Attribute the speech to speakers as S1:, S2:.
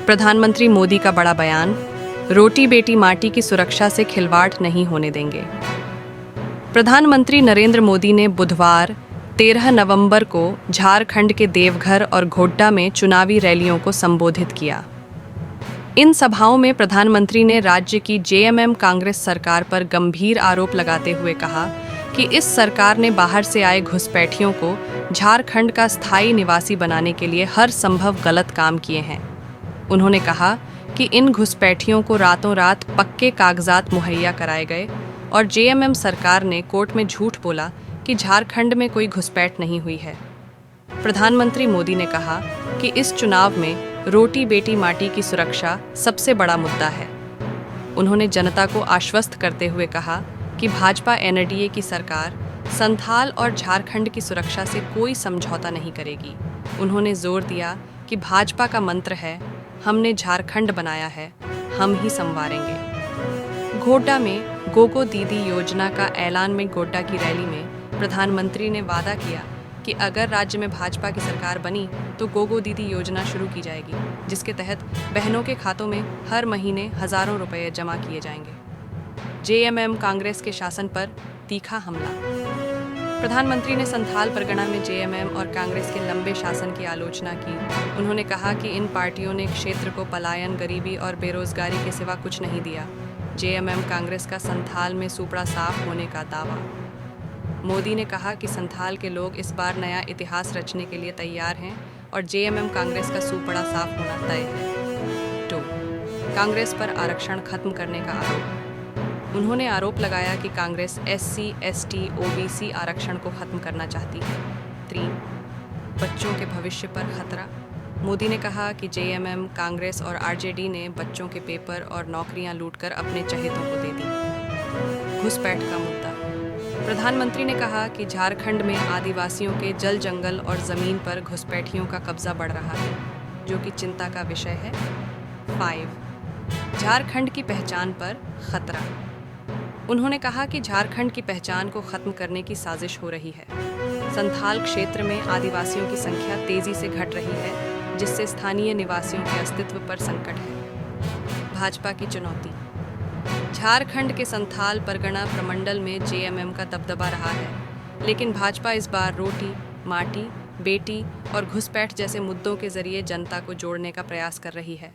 S1: प्रधानमंत्री मोदी का बड़ा बयान, रोटी बेटी माटी की सुरक्षा से खिलवाड़ नहीं होने देंगे। प्रधानमंत्री नरेंद्र मोदी ने बुधवार 13 नवंबर को झारखंड के देवघर और घोड्डा में चुनावी रैलियों को संबोधित किया। इन सभाओं में प्रधानमंत्री ने राज्य की जेएमएम कांग्रेस सरकार पर गंभीर आरोप लगाते हुए कहा कि इस सरकार ने बाहर से आए घुसपैठियों को झारखंड का स्थायी निवासी बनाने के लिए हर संभव गलत काम किए हैं। उन्होंने कहा कि इन घुसपैठियों को रातों रात पक्के कागजात मुहैया कराए गए और जेएमएम सरकार ने कोर्ट में झूठ बोला कि झारखंड में कोई घुसपैठ नहीं हुई है। प्रधानमंत्री मोदी ने कहा कि इस चुनाव में रोटी बेटी माटी की सुरक्षा सबसे बड़ा मुद्दा है। उन्होंने जनता को आश्वस्त करते हुए कहा कि भाजपा एनडीए की सरकार संथाल और झारखंड की सुरक्षा से कोई समझौता नहीं करेगी। उन्होंने जोर दिया कि भाजपा का मंत्र है, हमने झारखंड बनाया है, हम ही संवारेंगे। घोड्डा में गोगो दीदी योजना का ऐलान में गोड्डा की रैली में प्रधानमंत्री ने वादा किया कि अगर राज्य में भाजपा की सरकार बनी तो गोगो दीदी योजना शुरू की जाएगी, जिसके तहत बहनों के खातों में हर महीने हजारों रुपए जमा किए जाएंगे। जेएमएम कांग्रेस के शासन पर तीखा हमला। प्रधानमंत्री ने संथाल परगना में जेएमएम और कांग्रेस के लंबे शासन की आलोचना की। उन्होंने कहा कि इन पार्टियों ने क्षेत्र को पलायन, गरीबी और बेरोजगारी के सिवा कुछ नहीं दिया। जेएमएम कांग्रेस का संथाल में सूपड़ा साफ होने का दावा। मोदी ने कहा कि संथाल के लोग इस बार नया इतिहास रचने के लिए तैयार हैं और जेएमएम कांग्रेस का सूपड़ा साफ होना तय है। 2. कांग्रेस पर आरक्षण खत्म करने का आरोप। उन्होंने आरोप लगाया कि कांग्रेस एससी, एसटी, ओबीसी आरक्षण को खत्म करना चाहती है। 3. बच्चों के भविष्य पर खतरा। मोदी ने कहा कि जेएमएम, कांग्रेस और आरजेडी ने बच्चों के पेपर और नौकरियां लूटकर अपने चहेतों को दे दी। घुसपैठ का मुद्दा। प्रधानमंत्री ने कहा कि झारखंड में आदिवासियों के जल, जंगल और जमीन पर घुसपैठियों का कब्जा बढ़ रहा है, जो कि चिंता का विषय है। 5. झारखंड की पहचान पर खतरा। उन्होंने कहा कि झारखंड की पहचान को खत्म करने की साजिश हो रही है। संथाल क्षेत्र में आदिवासियों की संख्या तेजी से घट रही है, जिससे स्थानीय निवासियों के अस्तित्व पर संकट है। भाजपा की चुनौती। झारखंड के संथाल परगना प्रमंडल में जेएमएम का दबदबा रहा है, लेकिन भाजपा इस बार रोटी, माटी, बेटी और घुसपैठ जैसे मुद्दों के जरिए जनता को जोड़ने का प्रयास कर रही है।